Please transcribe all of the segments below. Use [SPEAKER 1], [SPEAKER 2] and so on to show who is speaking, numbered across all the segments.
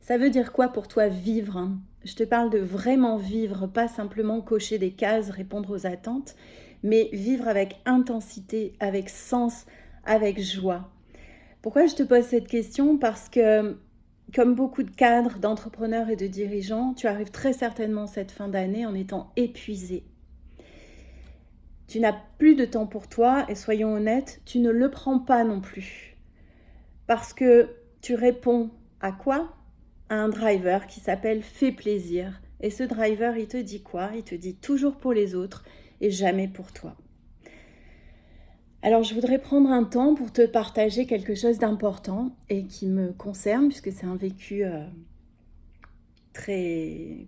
[SPEAKER 1] Ça veut dire quoi pour toi vivre, hein? Je te parle de vraiment vivre, pas simplement cocher des cases, répondre aux attentes, mais vivre avec intensité, avec sens, avec joie. Pourquoi je te pose cette question? Parce que, comme beaucoup de cadres, d'entrepreneurs et de dirigeants, tu arrives très certainement cette fin d'année en étant épuisé. Tu n'as plus de temps pour toi et soyons honnêtes, tu ne le prends pas non plus. Parce que tu réponds à quoi? À un driver qui s'appelle Fais plaisir. Et ce driver, il te dit quoi? Il te dit toujours pour les autres et jamais pour toi. Alors je voudrais prendre un temps pour te partager quelque chose d'important et qui me concerne puisque c'est un vécu très,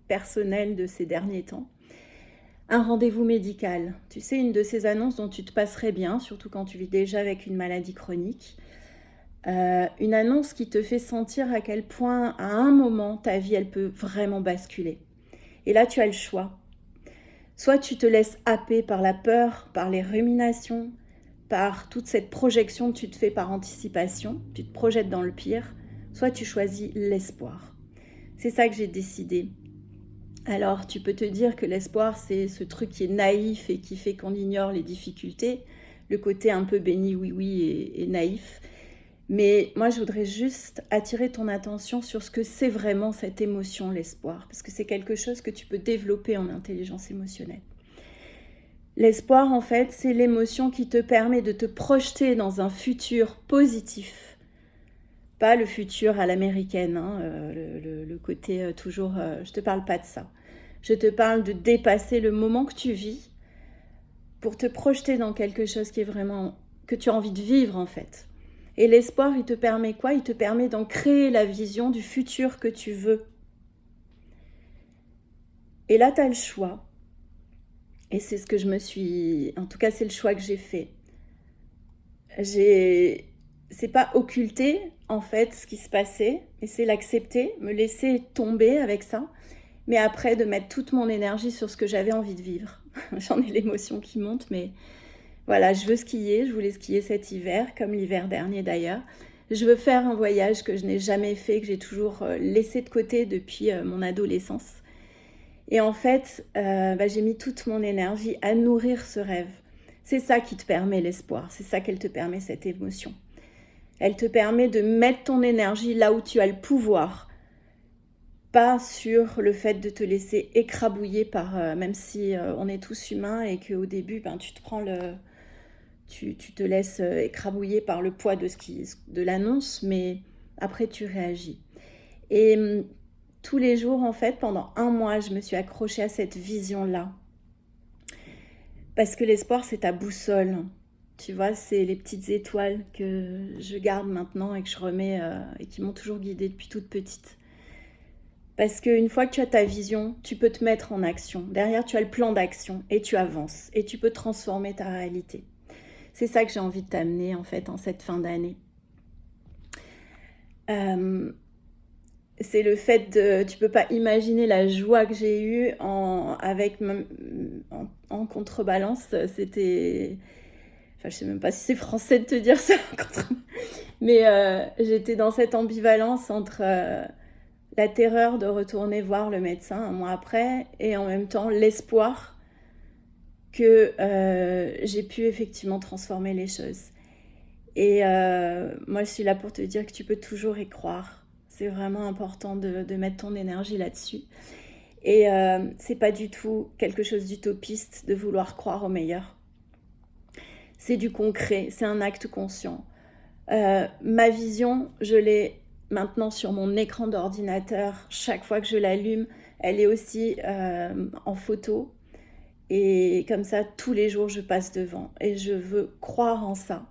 [SPEAKER 1] personnel de ces derniers temps. Un rendez-vous médical. Tu sais, une de ces annonces dont tu te passerais bien, surtout quand tu vis déjà avec une maladie chronique. Une annonce qui te fait sentir à quel point, à un moment, ta vie, elle peut vraiment basculer. Et là, tu as le choix. Soit tu te laisses happer par la peur, par les ruminations, par toute cette projection que tu te fais par anticipation, tu te projettes dans le pire, soit tu choisis l'espoir. C'est ça que j'ai décidé. Alors, tu peux te dire que l'espoir, c'est ce truc qui est naïf et qui fait qu'on ignore les difficultés, le côté un peu béni oui et naïf. Mais moi, je voudrais juste attirer ton attention sur ce que c'est vraiment cette émotion, l'espoir, parce que c'est quelque chose que tu peux développer en intelligence émotionnelle. L'espoir, en fait, c'est l'émotion qui te permet de te projeter dans un futur positif. Pas le futur à l'américaine, hein, le côté toujours... je te parle pas de ça. Je te parle de dépasser le moment que tu vis pour te projeter dans quelque chose qui est vraiment... que tu as envie de vivre, en fait. Et l'espoir, il te permet quoi? Il te permet d'en créer la vision du futur que tu veux. Et là, tu as le choix. Et c'est ce que je me suis... En tout cas, c'est le choix que j'ai fait. C'est pas occulter, en fait, ce qui se passait, et c'est l'accepter, me laisser tomber avec ça, mais après, de mettre toute mon énergie sur ce que j'avais envie de vivre. J'en ai l'émotion qui monte, mais voilà, je veux skier, je voulais skier cet hiver, comme l'hiver dernier d'ailleurs. Je veux faire un voyage que je n'ai jamais fait, que j'ai toujours laissé de côté depuis mon adolescence. Et en fait, j'ai mis toute mon énergie à nourrir ce rêve. C'est ça qui te permet l'espoir, c'est ça qu'elle te permet, cette émotion. Elle te permet de mettre ton énergie là où tu as le pouvoir, pas sur le fait de te laisser écrabouiller par, même si on est tous humains et qu'au début, tu te laisses écrabouiller par le poids de l'annonce, mais après tu réagis. Et tous les jours, en fait, pendant un mois, je me suis accrochée à cette vision-là. Parce que l'espoir, c'est ta boussole. Tu vois, c'est les petites étoiles que je garde maintenant et que je remets et qui m'ont toujours guidée depuis toute petite. Parce qu'une fois que tu as ta vision, tu peux te mettre en action. Derrière, tu as le plan d'action et tu avances et tu peux transformer ta réalité. C'est ça que j'ai envie de t'amener en fait en cette fin d'année. C'est le fait de... Tu peux pas imaginer la joie que j'ai eue en contrebalance. C'était... Enfin, je sais même pas si c'est français de te dire ça. Mais j'étais dans cette ambivalence entre la terreur de retourner voir le médecin un mois après et en même temps l'espoir que j'ai pu effectivement transformer les choses. Et moi, je suis là pour te dire que tu peux toujours y croire. C'est vraiment important de mettre ton énergie là-dessus. Et c'est pas du tout quelque chose d'utopiste de vouloir croire au meilleur. C'est du concret, c'est un acte conscient. Ma vision, je l'ai maintenant sur mon écran d'ordinateur. Chaque fois que je l'allume, elle est aussi en photo. Et comme ça, tous les jours, je passe devant. Et je veux croire en ça.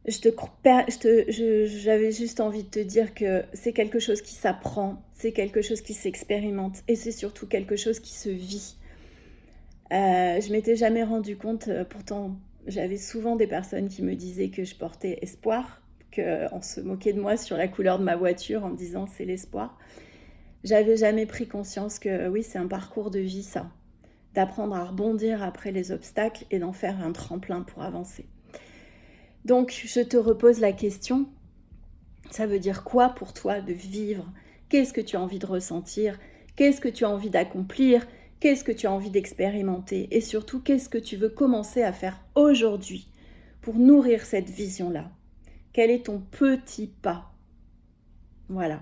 [SPEAKER 1] J'avais juste envie de te dire que c'est quelque chose qui s'apprend, c'est quelque chose qui s'expérimente et c'est surtout quelque chose qui se vit. Je m'étais jamais rendu compte, pourtant j'avais souvent des personnes qui me disaient que je portais espoir, qu'on se moquait de moi sur la couleur de ma voiture en me disant c'est l'espoir. J'avais jamais pris conscience que oui, c'est un parcours de vie ça, d'apprendre à rebondir après les obstacles et d'en faire un tremplin pour avancer. Donc, je te repose la question, Ça veut dire quoi pour toi de vivre? Qu'est-ce que tu as envie de ressentir? Qu'est-ce que tu as envie d'accomplir? Qu'est-ce que tu as envie d'expérimenter? Et surtout, qu'est-ce que tu veux commencer à faire aujourd'hui pour nourrir cette vision-là? Quel est ton petit pas? Voilà.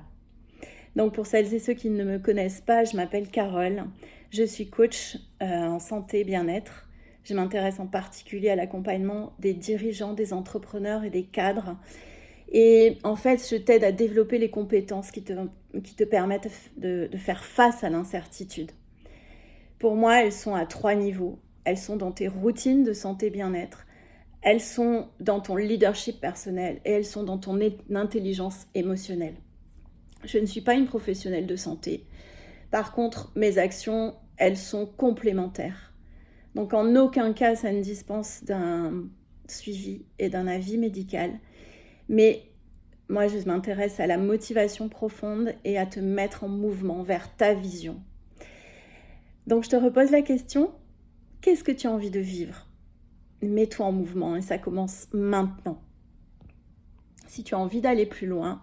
[SPEAKER 1] Donc pour celles et ceux qui ne me connaissent pas, je m'appelle Carole. Je suis coach en santé et bien-être. Je m'intéresse en particulier à l'accompagnement des dirigeants, des entrepreneurs et des cadres. Et en fait, je t'aide à développer les compétences qui te permettent de faire face à l'incertitude. Pour moi, elles sont à 3 niveaux. Elles sont dans tes routines de santé bien-être, elles sont dans ton leadership personnel et elles sont dans ton intelligence émotionnelle. Je ne suis pas une professionnelle de santé. Par contre, mes actions, elles sont complémentaires. Donc en aucun cas, ça ne dispense d'un suivi et d'un avis médical. Mais moi, je m'intéresse à la motivation profonde et à te mettre en mouvement vers ta vision. Donc je te repose la question, qu'est-ce que tu as envie de vivre? Mets-toi en mouvement et ça commence maintenant. Si tu as envie d'aller plus loin,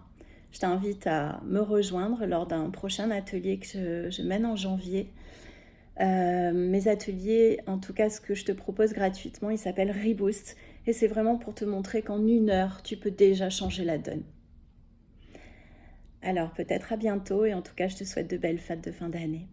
[SPEAKER 1] je t'invite à me rejoindre lors d'un prochain atelier que je mène en janvier. Mes ateliers, en tout cas ce que je te propose gratuitement, il s'appelle Reboost et c'est vraiment pour te montrer qu'en 1 heure, tu peux déjà changer la donne. Alors peut-être à bientôt et en tout cas je te souhaite de belles fêtes de fin d'année.